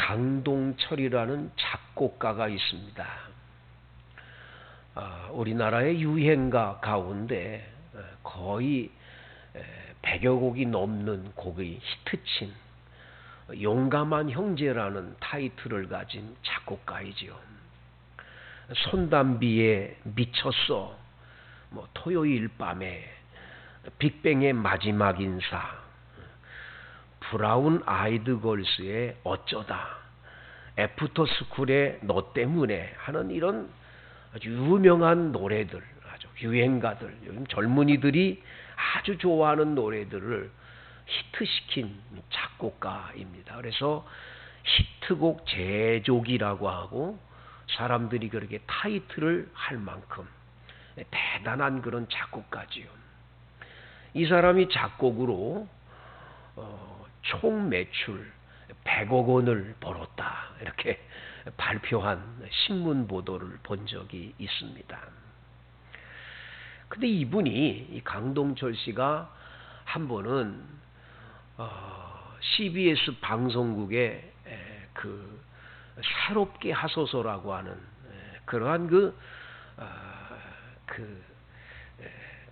강동철이라는 작곡가가 있습니다. 우리나라의 유행가 가운데 거의 100여 곡이 넘는 곡이 히트친 용감한 형제라는 타이틀을 가진 작곡가이지요. 손담비의 미쳤어, 토요일 밤에, 빅뱅의 마지막 인사, 브라운 아이드 걸스의 어쩌다, 애프터스쿨의 너 때문에 하는 이런 아주 유명한 노래들, 아주 유행가들, 요즘 젊은이들이 아주 좋아하는 노래들을 히트시킨 작곡가입니다. 그래서 히트곡 제조기라고 하고 사람들이 그렇게 타이틀을 할 만큼 대단한 그런 작곡가지요. 이 사람이 작곡으로 총 매출 100억 원을 벌었다, 이렇게 발표한 신문 보도를 본 적이 있습니다. 근데 이분이, 이 강동철 씨가 한 번은 CBS 방송국에 그 새롭게 하소서라고 하는 그러한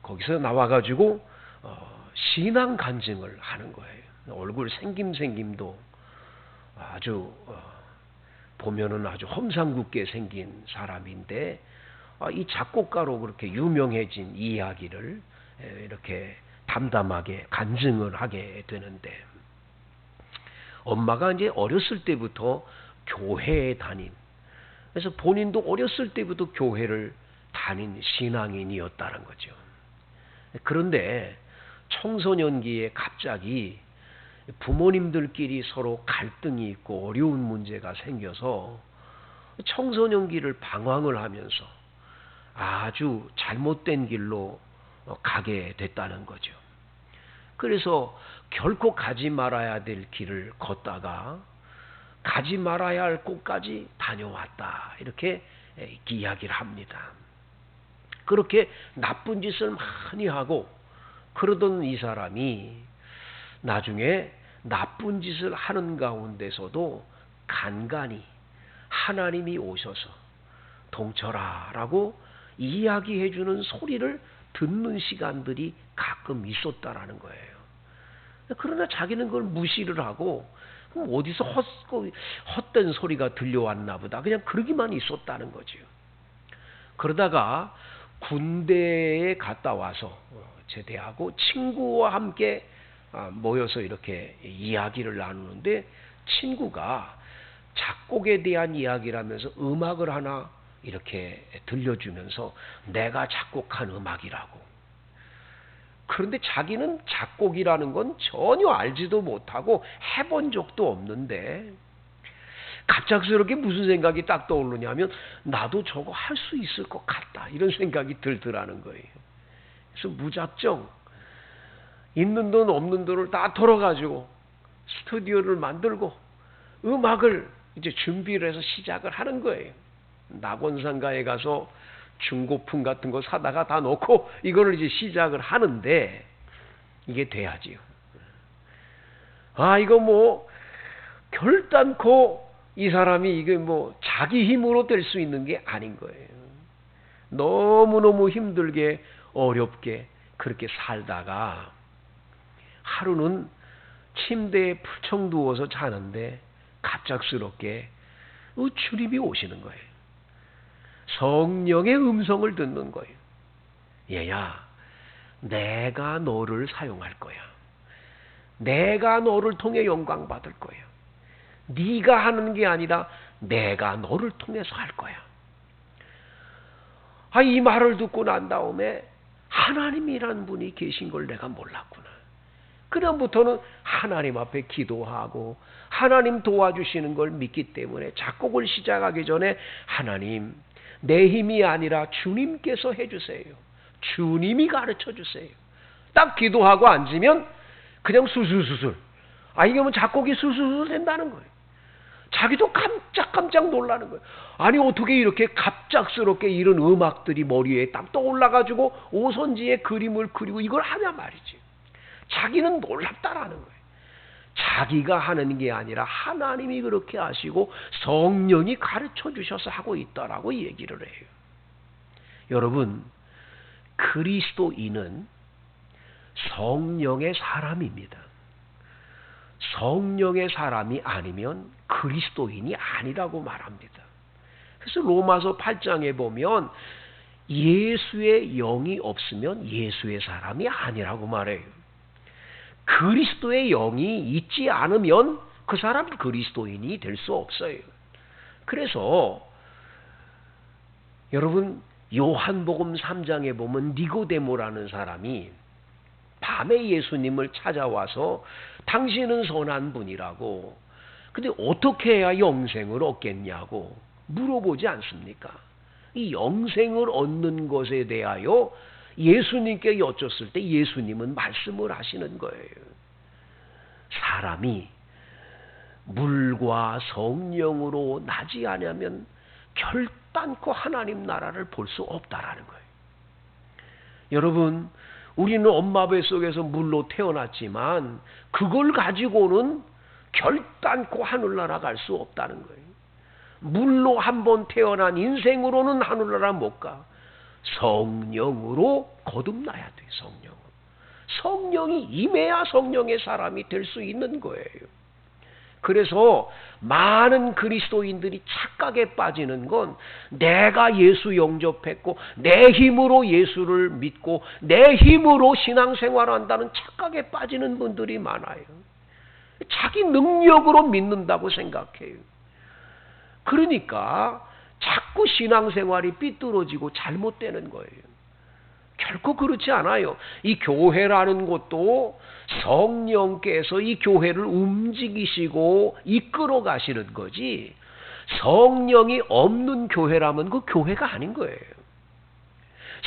거기서 나와가지고 신앙 간증을 하는 거예요. 얼굴 생김도 아주 보면은 아주 험상궂게 생긴 사람인데 이 작곡가로 그렇게 유명해진 이야기를 이렇게 담담하게 간증을 하게 되는데, 엄마가 이제 어렸을 때부터 교회에 다닌, 그래서 본인도 어렸을 때부터 교회를 다닌 신앙인이었다는 거죠. 그런데 청소년기에 갑자기 부모님들끼리 서로 갈등이 있고 어려운 문제가 생겨서 청소년기를 방황을 하면서 아주 잘못된 길로 가게 됐다는 거죠. 그래서 결코 가지 말아야 될 길을 걷다가 가지 말아야 할 곳까지 다녀왔다, 이렇게 이야기를 합니다. 그렇게 나쁜 짓을 많이 하고 그러던 이 사람이 나중에 나쁜 짓을 하는 가운데서도 간간히 하나님이 오셔서 동철아라고 이야기해주는 소리를 듣는 시간들이 가끔 있었다라는 거예요. 그러나 자기는 그걸 무시를 하고 어디서 헛된 소리가 들려왔나 보다, 그냥 그러기만 있었다는 거죠. 그러다가 군대에 갔다 와서 제대하고 친구와 함께 모여서 이렇게 이야기를 나누는데, 친구가 작곡에 대한 이야기를 하면서 음악을 하나 이렇게 들려주면서 내가 작곡한 음악이라고. 그런데 자기는 작곡이라는 건 전혀 알지도 못하고 해본 적도 없는데 갑작스럽게 무슨 생각이 딱 떠오르냐면 나도 저거 할 수 있을 것 같다, 이런 생각이 들더라는 거예요. 그래서 무작정 있는 돈 없는 돈을 다 털어가지고 스튜디오를 만들고 음악을 이제 준비를 해서 시작을 하는 거예요. 낙원상가에 가서 중고품 같은 거 사다가 다 놓고 이거를 이제 시작을 하는데 이게 돼야지요. 이거 결단코 이 사람이 이게 자기 힘으로 될 수 있는 게 아닌 거예요. 너무너무 힘들게 어렵게 그렇게 살다가 하루는 침대에 풀청 누워서 자는데 갑작스럽게 주님이 오시는 거예요. 성령의 음성을 듣는 거예요. 얘야, 내가 너를 사용할 거야. 내가 너를 통해 영광 받을 거야. 네가 하는 게 아니라 내가 너를 통해서 할 거야. 이 말을 듣고 난 다음에 하나님이라는 분이 계신 걸 내가 몰랐구나. 그다음부터는 하나님 앞에 기도하고 하나님 도와주시는 걸 믿기 때문에 작곡을 시작하기 전에 하나님, 내 힘이 아니라 주님께서 해주세요. 주님이 가르쳐주세요. 딱 기도하고 앉으면 그냥 수술수술. 이게 작곡이 수술수술 된다는 거예요. 자기도 깜짝 놀라는 거예요. 어떻게 이렇게 갑작스럽게 이런 음악들이 머리에 딱 떠올라가지고 오선지에 그림을 그리고 이걸 하냐 말이지. 자기는 놀랍다라는 거예요. 자기가 하는 게 아니라 하나님이 그렇게 하시고 성령이 가르쳐 주셔서 하고 있다라고 얘기를 해요. 여러분, 그리스도인은 성령의 사람입니다. 성령의 사람이 아니면 그리스도인이 아니라고 말합니다. 그래서 로마서 8장에 보면 예수의 영이 없으면 예수의 사람이 아니라고 말해요. 그리스도의 영이 있지 않으면 그 사람은 그리스도인이 될 수 없어요. 그래서 여러분, 요한복음 3장에 보면 니고데모라는 사람이 밤에 예수님을 찾아와서 당신은 선한 분이라고, 근데 어떻게 해야 영생을 얻겠냐고 물어보지 않습니까? 이 영생을 얻는 것에 대하여 예수님께 여쭙을 때 예수님은 말씀을 하시는 거예요. 사람이 물과 성령으로 나지 않으면 결단코 하나님 나라를 볼 수 없다라는 거예요. 여러분, 우리는 엄마 뱃속에서 물로 태어났지만 그걸 가지고는 결단코 하늘나라 갈 수 없다는 거예요. 물로 한번 태어난 인생으로는 하늘나라 못 가. 성령으로 거듭나야 돼. 성령으로. 성령이 임해야 성령의 사람이 될 수 있는 거예요. 그래서 많은 그리스도인들이 착각에 빠지는 건 내가 예수 영접했고 내 힘으로 예수를 믿고 내 힘으로 신앙생활을 한다는 착각에 빠지는 분들이 많아요. 자기 능력으로 믿는다고 생각해요. 그러니까 자꾸 신앙생활이 삐뚤어지고 잘못되는 거예요. 결코 그렇지 않아요. 이 교회라는 것도 성령께서 이 교회를 움직이시고 이끌어 가시는 거지, 성령이 없는 교회라면 그 교회가 아닌 거예요.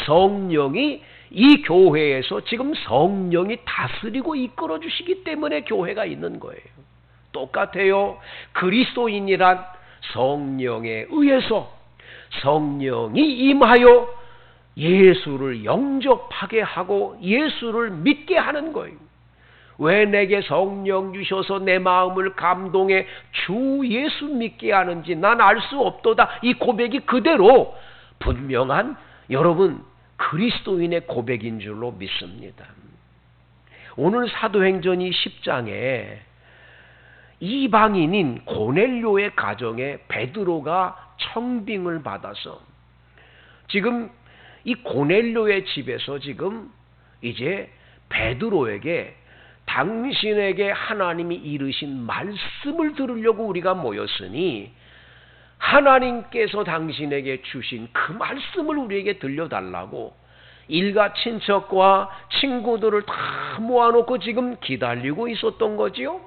성령이 이 교회에서 지금 성령이 다스리고 이끌어 주시기 때문에 교회가 있는 거예요. 똑같아요. 그리스도인이란 성령에 의해서 성령이 임하여 예수를 영접하게 하고 예수를 믿게 하는 거예요. 왜 내게 성령 주셔서 내 마음을 감동해 주 예수 믿게 하는지 난 알 수 없도다. 이 고백이 그대로 분명한 여러분 그리스도인의 고백인 줄로 믿습니다. 오늘 사도행전이 10장에 이방인인 고넬료의 가정에 베드로가 청빙을 받아서 지금 이 고넬료의 집에서 지금 이제 베드로에게 당신에게 하나님이 이르신 말씀을 들으려고 우리가 모였으니 하나님께서 당신에게 주신 그 말씀을 우리에게 들려달라고 일가 친척과 친구들을 다 모아놓고 지금 기다리고 있었던 거지요.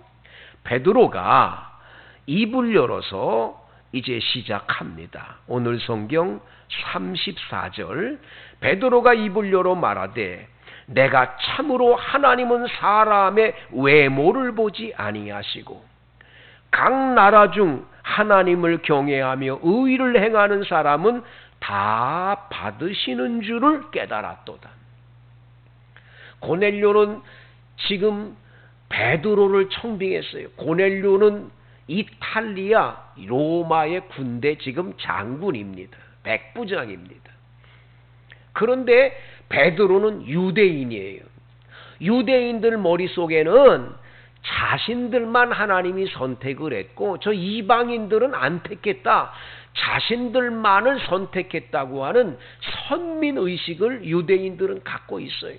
베드로가 입을 열어서 이제 시작합니다. 오늘 성경 34절, 베드로가 입을 열어 말하되 내가 참으로 하나님은 사람의 외모를 보지 아니하시고 각 나라 중 하나님을 경외하며 의를 행하는 사람은 다 받으시는 줄을 깨달았도다. 고넬료는 지금 베드로를 청빙했어요. 고넬료는 이탈리아 로마의 군대 지금 장군입니다. 백부장입니다. 그런데 베드로는 유대인이에요. 유대인들 머릿속에는 자신들만 하나님이 선택을 했고 저 이방인들은 안 택했다. 자신들만을 선택했다고 하는 선민의식을 유대인들은 갖고 있어요.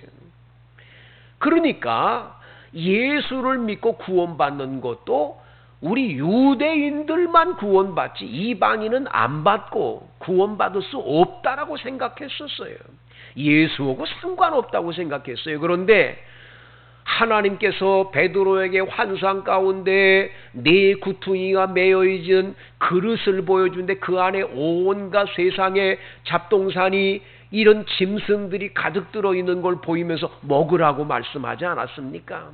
그러니까 예수를 믿고 구원받는 것도 우리 유대인들만 구원받지 이방인은 안 받고 구원받을 수 없다라고 생각했었어요. 예수하고 상관없다고 생각했어요. 그런데 하나님께서 베드로에게 환상 가운데 네 구퉁이가 매여있는 그릇을 보여주는데 그 안에 온갖 세상의 잡동사니 이런 짐승들이 가득 들어있는 걸 보이면서 먹으라고 말씀하지 않았습니까?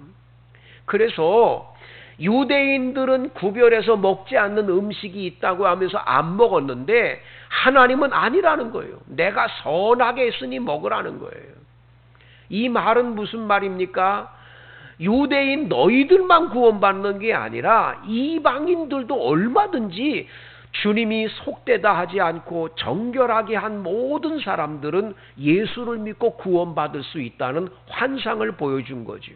그래서 유대인들은 구별해서 먹지 않는 음식이 있다고 하면서 안 먹었는데 하나님은 아니라는 거예요. 내가 선하게 했으니 먹으라는 거예요. 이 말은 무슨 말입니까? 유대인 너희들만 구원받는 게 아니라 이방인들도 얼마든지 주님이 속되다 하지 않고 정결하게 한 모든 사람들은 예수를 믿고 구원받을 수 있다는 환상을 보여준 거죠.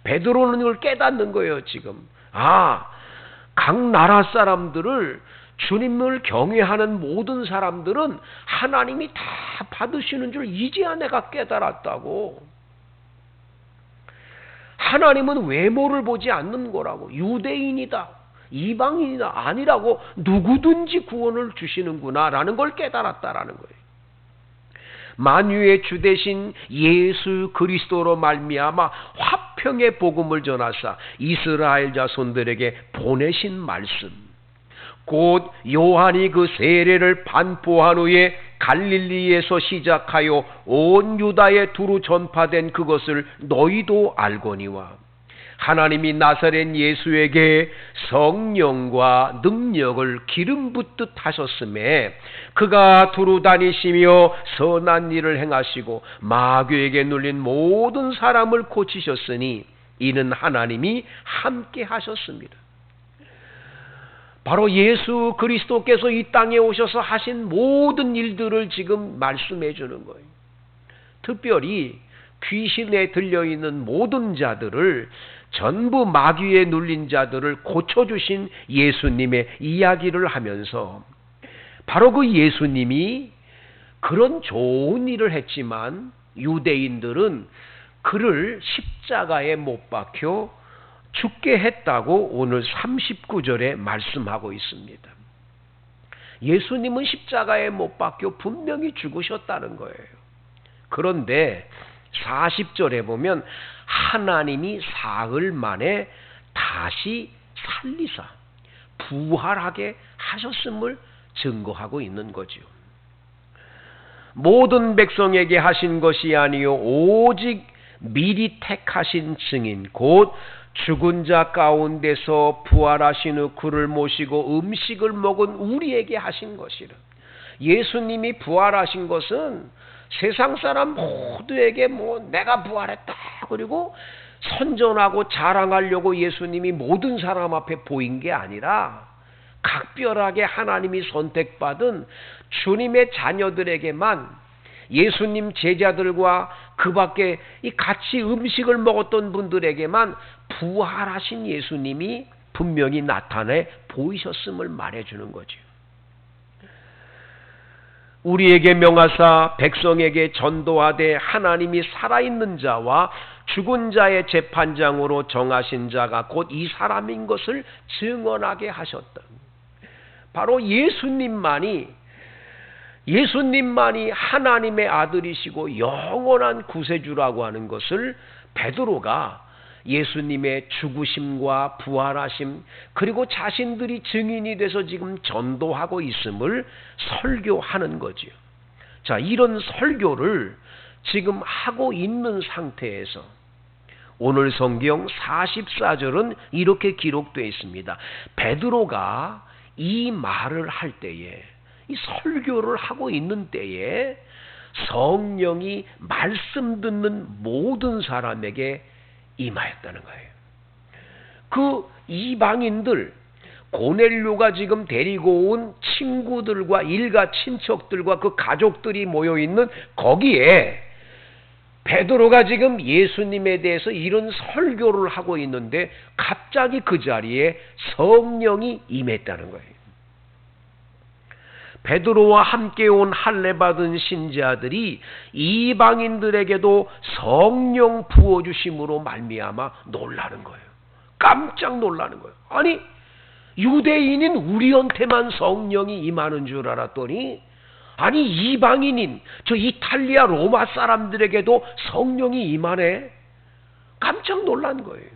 베드로는 이걸 깨닫는 거예요. 지금 각 나라 사람들을, 주님을 경외하는 모든 사람들은 하나님이 다 받으시는 줄 이제야 내가 깨달았다고. 하나님은 외모를 보지 않는 거라고. 유대인이다, 이방인이다 아니라고 누구든지 구원을 주시는구나 라는 걸 깨달았다라는 거예요. 만유의 주 되신 예수 그리스도로 말미암아 화평의 복음을 전하사 이스라엘 자손들에게 보내신 말씀, 곧 요한이 그 세례를 반포한 후에 갈릴리에서 시작하여 온 유다에 두루 전파된 그것을 너희도 알거니와, 하나님이 나사렛 예수에게 성령과 능력을 기름 붓듯 하셨음에 그가 두루 다니시며 선한 일을 행하시고 마귀에게 눌린 모든 사람을 고치셨으니 이는 하나님이 함께 하셨습니다. 바로 예수 그리스도께서 이 땅에 오셔서 하신 모든 일들을 지금 말씀해 주는 거예요. 특별히 귀신에 들려있는 모든 자들을, 전부 마귀에 눌린 자들을 고쳐주신 예수님의 이야기를 하면서, 바로 그 예수님이 그런 좋은 일을 했지만 유대인들은 그를 십자가에 못 박혀 죽게 했다고 오늘 39절에 말씀하고 있습니다. 예수님은 십자가에 못 박혀 분명히 죽으셨다는 거예요. 그런데 40절에 보면 하나님이 사흘 만에 다시 살리사 부활하게 하셨음을 증거하고 있는 거죠. 모든 백성에게 하신 것이 아니요 오직 미리 택하신 증인, 곧 죽은 자 가운데서 부활하신 후 그를 모시고 음식을 먹은 우리에게 하신 것이라. 예수님이 부활하신 것은 세상 사람 모두에게 내가 부활했다 그리고 선전하고 자랑하려고 예수님이 모든 사람 앞에 보인 게 아니라 각별하게 하나님이 선택받은 주님의 자녀들에게만, 예수님 제자들과 그 밖에 같이 음식을 먹었던 분들에게만 부활하신 예수님이 분명히 나타내 보이셨음을 말해주는 거죠. 우리에게 명하사 백성에게 전도하되 하나님이 살아있는 자와 죽은 자의 재판장으로 정하신 자가 곧 이 사람인 것을 증언하게 하셨다. 바로 예수님만이 하나님의 아들이시고 영원한 구세주라고 하는 것을 베드로가 예수님의 죽으심과 부활하심, 그리고 자신들이 증인이 돼서 지금 전도하고 있음을 설교하는 거지요. 자, 이런 설교를 지금 하고 있는 상태에서 오늘 성경 44절은 이렇게 기록되어 있습니다. 베드로가 이 말을 할 때에, 이 설교를 하고 있는 때에 성령이 말씀 듣는 모든 사람에게 임하였다는 거예요. 그 이방인들, 고넬료가 지금 데리고 온 친구들과 일가 친척들과 그 가족들이 모여있는 거기에 베드로가 지금 예수님에 대해서 이런 설교를 하고 있는데 갑자기 그 자리에 성령이 임했다는 거예요. 베드로와 함께 온 할례 받은 신자들이 이방인들에게도 성령 부어주심으로 말미암아 놀라는 거예요. 깜짝 놀라는 거예요. 아니, 유대인인 우리한테만 성령이 임하는 줄 알았더니, 아니 이방인인 저 이탈리아 로마 사람들에게도 성령이 임하네. 깜짝 놀란 거예요.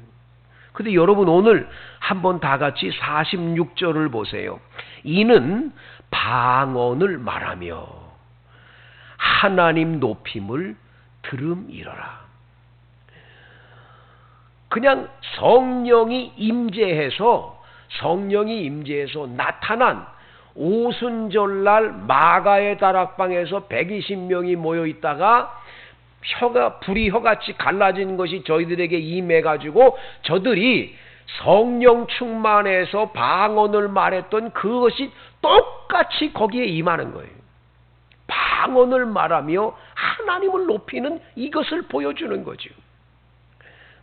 근데 여러분 오늘 한번 다 같이 46절을 보세요. 이는 방언을 말하며 하나님 높임을 들음이러라. 그냥 성령이 임재해서 나타난 오순절날 마가의 다락방에서 120명이 모여 있다가 불이 혀같이 갈라진 것이 저희들에게 임해가지고 저들이 성령 충만해서 방언을 말했던 그것이 똑같이 거기에 임하는 거예요. 방언을 말하며 하나님을 높이는 이것을 보여주는 거죠.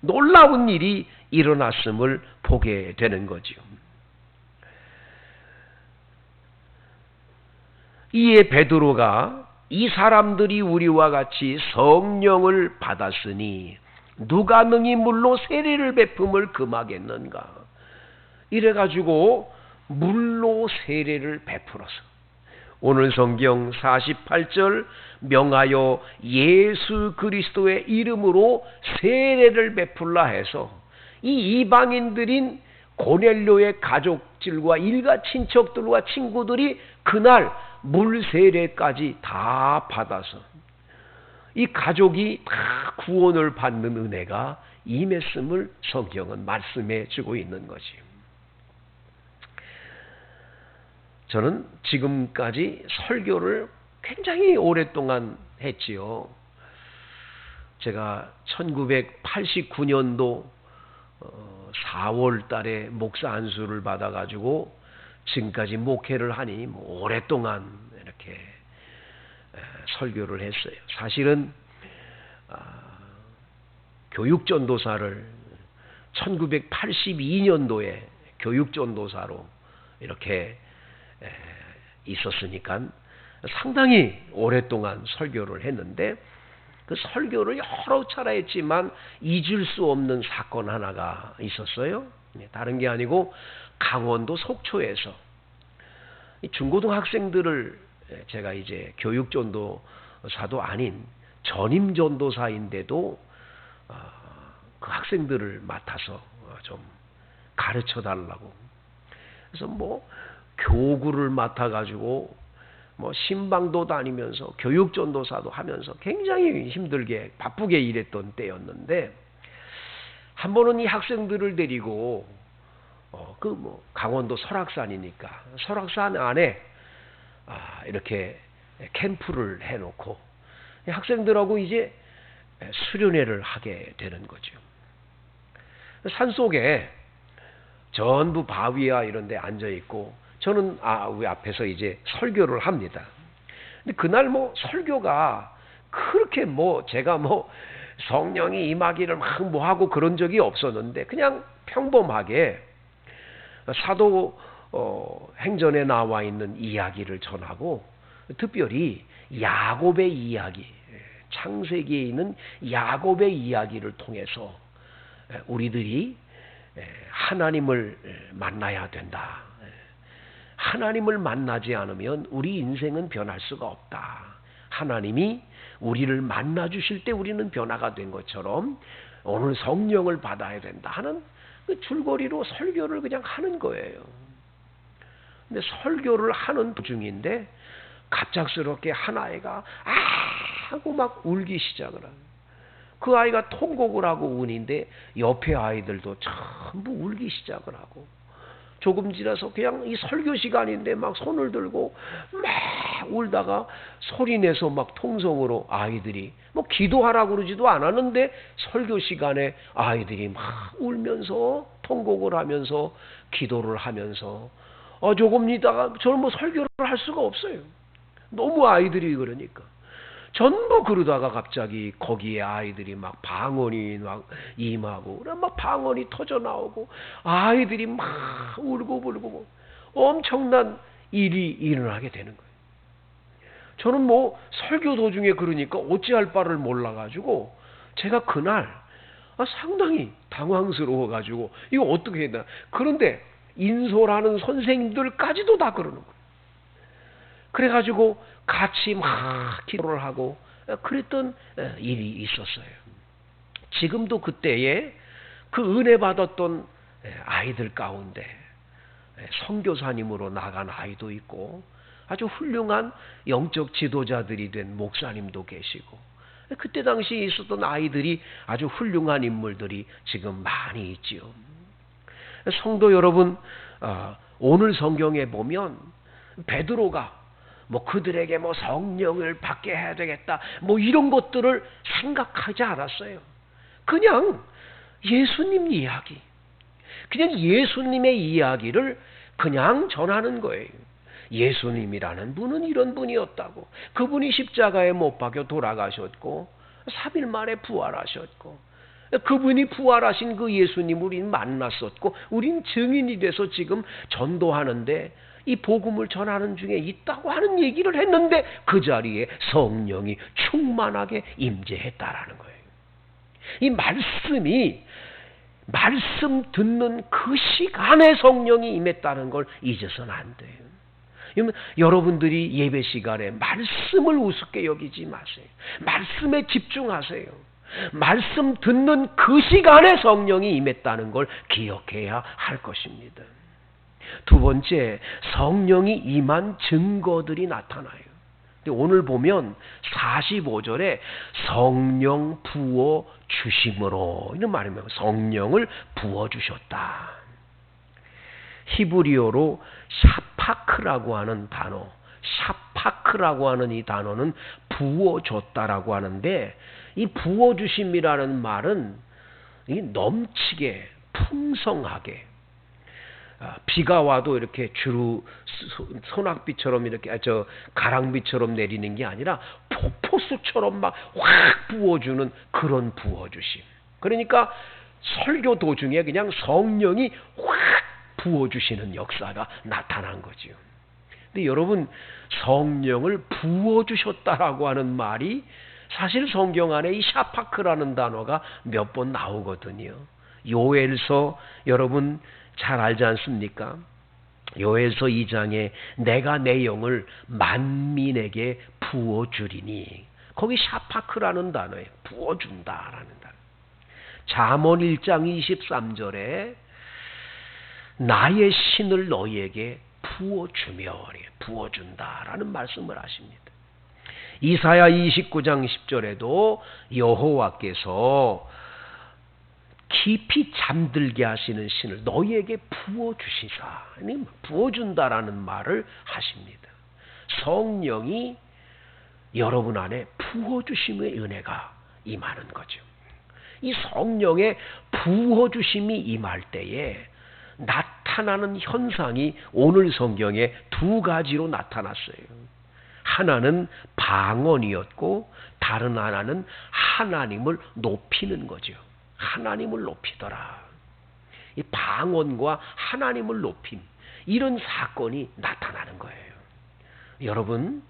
놀라운 일이 일어났음을 보게 되는 거죠. 이에 베드로가 이 사람들이 우리와 같이 성령을 받았으니 누가 능히 물로 세례를 베품을 금하겠는가. 이래가지고 물로 세례를 베풀어서 오늘 성경 48절 명하여 예수 그리스도의 이름으로 세례를 베풀라 해서 이 이방인들인 고넬료의 가족들과 일가 친척들과 친구들이 그날 물 세례까지 다 받아서 이 가족이 다 구원을 받는 은혜가 임했음을 성경은 말씀해 주고 있는 것이에요. 저는 지금까지 설교를 굉장히 오랫동안 했지요. 제가 1989년도 4월 달에 목사 안수를 받아가지고 지금까지 목회를 하니 오랫동안 이렇게 설교를 했어요. 사실은 교육전도사를 1982년도에 교육전도사로 이렇게 있었으니까 상당히 오랫동안 설교를 했는데 그 설교를 여러 차례 했지만 잊을 수 없는 사건 하나가 있었어요. 다른 게 아니고 강원도 속초에서 중고등학생들을 제가 이제 교육전도사도 아닌 전임전도사인데도 그 학생들을 맡아서 좀 가르쳐 달라고. 그래서 교구를 맡아가지고 신방도 다니면서 교육전도사도 하면서 굉장히 힘들게 바쁘게 일했던 때였는데 한 번은 이 학생들을 데리고 강원도 설악산이니까 설악산 안에 이렇게 캠프를 해놓고 학생들하고 이제 수련회를 하게 되는 거죠. 산속에 전부 바위야 이런 데 앉아 있고 저는 우리 앞에서 이제 설교를 합니다. 근데 그날 설교가 그렇게 제가 성령이 임하기를 막 하고 그런 적이 없었는데 그냥 평범하게 사도 행전에 나와 있는 이야기를 전하고 특별히 야곱의 이야기, 창세기에 있는 야곱의 이야기를 통해서 우리들이 하나님을 만나야 된다. 하나님을 만나지 않으면 우리 인생은 변할 수가 없다. 하나님이 우리를 만나 주실 때 우리는 변화가 된 것처럼 오늘 성령을 받아야 된다 하는 그 줄거리로 설교를 그냥 하는 거예요. 근데 설교를 하는 도중인데 갑작스럽게 한 아이가 하고 막 울기 시작을 해요. 그 아이가 통곡을 하고 우는데 옆에 아이들도 전부 울기 시작을 하고 조금 지나서 그냥 이 설교 시간인데 막 손을 들고 막 울다가 소리내서 막 통성으로 아이들이 기도하라고 그러지도 않았는데 설교 시간에 아이들이 막 울면서 통곡을 하면서 기도를 하면서 조금 있다가 저는 설교를 할 수가 없어요. 너무 아이들이 그러니까. 전부 그러다가 갑자기 거기에 아이들이 막 방언이 막 임하고 막 방언이 터져 나오고 아이들이 막 울고 불고 엄청난 일이 일어나게 되는 거예요. 저는 설교 도중에 그러니까 어찌할 바를 몰라가지고 제가 그날 상당히 당황스러워가지고 이거 어떻게 해야 되나. 그런데 인솔하는 선생님들까지도 다 그러는 거예요. 그래가지고 같이 막 기도를 하고 그랬던 일이 있었어요. 지금도 그때에 그 은혜 받았던 아이들 가운데 선교사님으로 나간 아이도 있고 아주 훌륭한 영적 지도자들이 된 목사님도 계시고 그때 당시에 있었던 아이들이 아주 훌륭한 인물들이 지금 많이 있지요. 성도 여러분, 오늘 성경에 보면 베드로가 뭐 그들에게 뭐 성령을 받게 해야 되겠다, 뭐 이런 것들을 생각하지 않았어요. 그냥 예수님 이야기, 그냥 예수님의 이야기를 그냥 전하는 거예요. 예수님이라는 분은 이런 분이었다고. 그분이 십자가에 못 박혀 돌아가셨고 3일 만에 부활하셨고, 그분이 부활하신 그 예수님 우린 만났었고 우린 증인이 돼서 지금 전도하는데 이 복음을 전하는 중에 있다고 하는 얘기를 했는데 그 자리에 성령이 충만하게 임재했다라는 거예요. 이 말씀 듣는 그 시간에 성령이 임했다는 걸 잊어서는 안 돼요. 여러분들이 예배 시간에 말씀을 우습게 여기지 마세요. 말씀에 집중하세요. 말씀 듣는 그 시간에 성령이 임했다는 걸 기억해야 할 것입니다. 두 번째, 성령이 임한 증거들이 나타나요. 오늘 보면 45절에 성령 부어 주심으로 이런 말이면 성령을 부어 주셨다. 히브리어로 샤파크라고 하는 단어, 샤파크라고 하는 이 단어는 부어줬다라고 하는데, 이 부어주심이라는 말은 넘치게 풍성하게, 비가 와도 이렇게 주루 소낙비처럼 이렇게 가랑비처럼 내리는 게 아니라 폭포수처럼 막 확 부어주는 그런 부어주심. 그러니까 설교 도중에 그냥 성령이 확 부어주시는 역사가 나타난 거죠. 근데 여러분, 성령을 부어주셨다라고 하는 말이 사실 성경 안에 이 샤파크라는 단어가 몇 번 나오거든요. 요엘서 여러분 잘 알지 않습니까? 요엘서 2장에 내가 내 영을 만민에게 부어주리니, 거기 샤파크라는 단어에 부어준다라는 단어. 잠언 1장 23절에 나의 신을 너희에게 부어주며, 부어준다라는 말씀을 하십니다. 이사야 29장 10절에도 여호와께서 깊이 잠들게 하시는 신을 너희에게 부어주시사, 부어준다라는 말을 하십니다. 성령이 여러분 안에 부어주심의 은혜가 임하는 거죠. 이 성령의 부어주심이 임할 때에 나타나는 현상이 오늘 성경에 두 가지로 나타났어요. 하나는 방언이었고 다른 하나는 하나님을 높이는 거죠. 하나님을 높이더라. 이 방언과 하나님을 높임, 이런 사건이 나타나는 거예요. 여러분,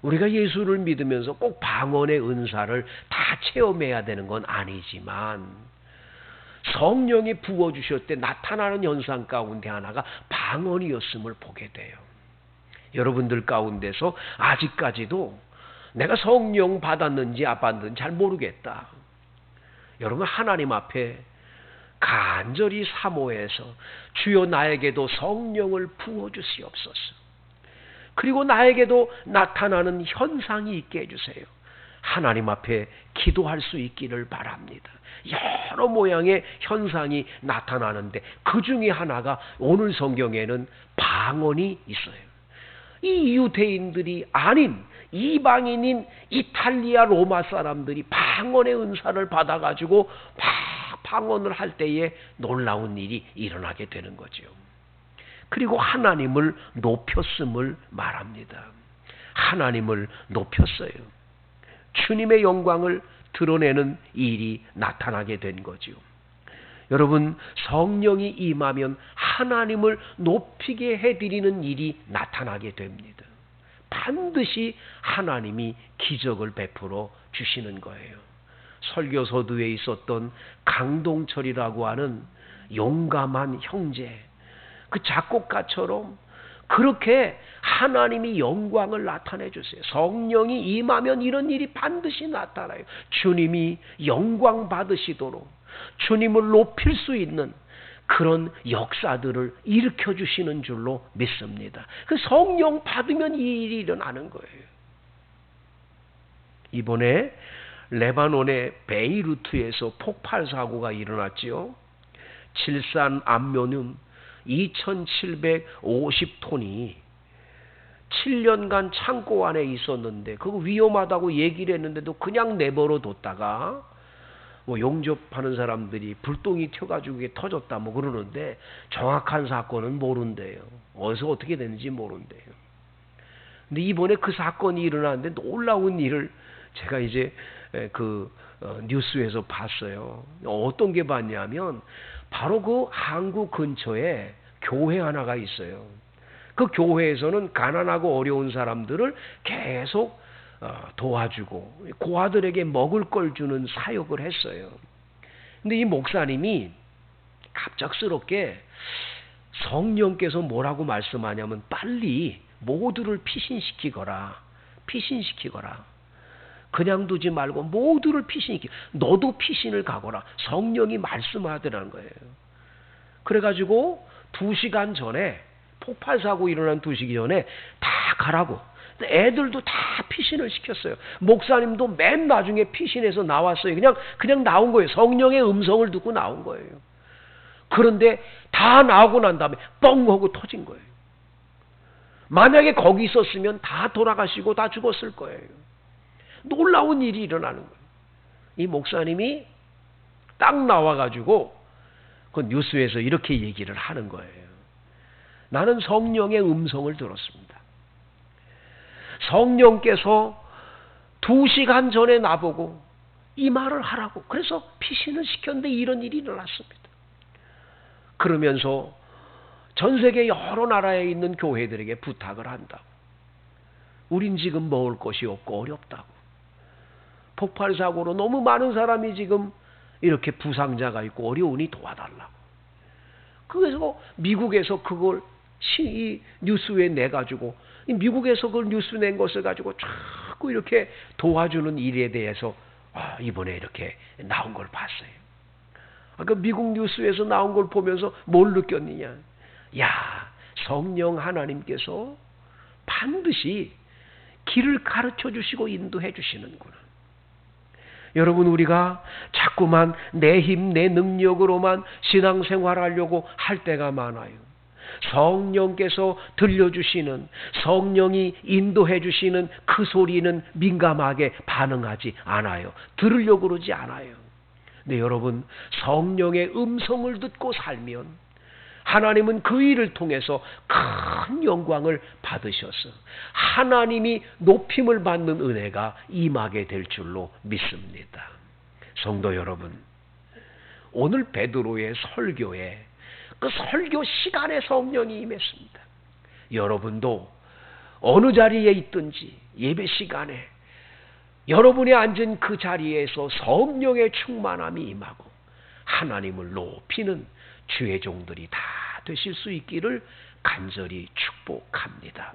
우리가 예수를 믿으면서 꼭 방언의 은사를 다 체험해야 되는 건 아니지만 성령이 부어주실 때 나타나는 현상 가운데 하나가 방언이었음을 보게 돼요. 여러분들 가운데서 아직까지도 내가 성령 받았는지 안 받았는지 잘 모르겠다. 여러분, 하나님 앞에 간절히 사모해서 주여 나에게도 성령을 부어주시옵소서. 그리고 나에게도 나타나는 현상이 있게 해주세요. 하나님 앞에 기도할 수 있기를 바랍니다. 여러 모양의 현상이 나타나는데 그 중에 하나가 오늘 성경에는 방언이 있어요. 이 유대인들이 아닌 이방인인 이탈리아 로마 사람들이 방언의 은사를 받아가지고 막 방언을 할 때에 놀라운 일이 일어나게 되는 거죠. 그리고 하나님을 높였음을 말합니다. 하나님을 높였어요. 주님의 영광을 드러내는 일이 나타나게 된 거죠. 여러분, 성령이 임하면 하나님을 높이게 해드리는 일이 나타나게 됩니다. 반드시 하나님이 기적을 베풀어 주시는 거예요. 설교서두에 있었던 강동철이라고 하는 용감한 형제, 그 작곡가처럼 그렇게 하나님이 영광을 나타내 주세요. 성령이 임하면 이런 일이 반드시 나타나요. 주님이 영광 받으시도록 주님을 높일 수 있는 그런 역사들을 일으켜 주시는 줄로 믿습니다. 그 성령 받으면 이 일이 일어나는 거예요. 이번에 레바논의 베이루트에서 폭발 사고가 일어났지요. 칠산 암모늄 2750톤이 7년간 창고 안에 있었는데 그거 위험하다고 얘기를 했는데도 그냥 내버려 뒀다가 뭐 용접하는 사람들이 불똥이 튀어가지고 이게 터졌다 뭐 그러는데 정확한 사건은 모른대요. 어디서 어떻게 됐는지 모른대요. 근데 이번에 그 사건이 일어났는데 놀라운 일을 제가 이제 뉴스에서 봤어요. 어떤 게 봤냐면 바로 그 항구 근처에 교회 하나가 있어요. 그 교회에서는 가난하고 어려운 사람들을 계속 도와주고 고아들에게 먹을 걸 주는 사역을 했어요. 근데 이 목사님이 갑작스럽게 성령께서 뭐라고 말씀하냐면 빨리 모두를 피신시키거라. 그냥 두지 말고 모두를 피신시키. 너도 피신을 가거라. 성령이 말씀하더라는 거예요. 그래가지고 2시간 전에 폭발 사고 일어난 2시간 전에 다 가라고. 애들도 다 피신을 시켰어요. 목사님도 맨 나중에 피신해서 나왔어요. 그냥 나온 거예요. 성령의 음성을 듣고 나온 거예요. 그런데 다 나오고 난 다음에 뻥 하고 터진 거예요. 만약에 거기 있었으면 다 돌아가시고 다 죽었을 거예요. 놀라운 일이 일어나는 거예요. 이 목사님이 딱 나와가지고 그 뉴스에서 이렇게 얘기를 하는 거예요. 나는 성령의 음성을 들었습니다. 성령께서 2시간 전에 나보고 이 말을 하라고 그래서 피신을 시켰는데 이런 일이 일어났습니다. 그러면서 전 세계 여러 나라에 있는 교회들에게 부탁을 한다고. 우린 지금 먹을 것이 없고 어렵다고. 폭발 사고로 너무 많은 사람이 지금 이렇게 부상자가 있고 어려우니 도와달라고. 그래서 미국에서 그걸 이 뉴스에 내가지고 미국에서 그 뉴스 낸 것을 가지고 자꾸 이렇게 도와주는 일에 대해서 이번에 이렇게 나온 걸 봤어요. 그 미국 뉴스에서 나온 걸 보면서 뭘 느꼈느냐. 야, 성령 하나님께서 반드시 길을 가르쳐 주시고 인도해 주시는구나. 여러분, 우리가 자꾸만 내 힘, 내 능력으로만 신앙생활하려고 할 때가 많아요. 성령께서 들려주시는, 성령이 인도해 주시는 그 소리는 민감하게 반응하지 않아요. 들으려고 그러지 않아요. 네, 여러분, 성령의 음성을 듣고 살면 하나님은 그 일을 통해서 큰 영광을 받으셔서 하나님이 높임을 받는 은혜가 임하게 될 줄로 믿습니다. 성도 여러분, 오늘 베드로의 설교에 그 설교 시간에 성령이 임했습니다. 여러분도 어느 자리에 있든지 예배 시간에 여러분이 앉은 그 자리에서 성령의 충만함이 임하고 하나님을 높이는 주의 종들이 다 되실 수 있기를 간절히 축복합니다.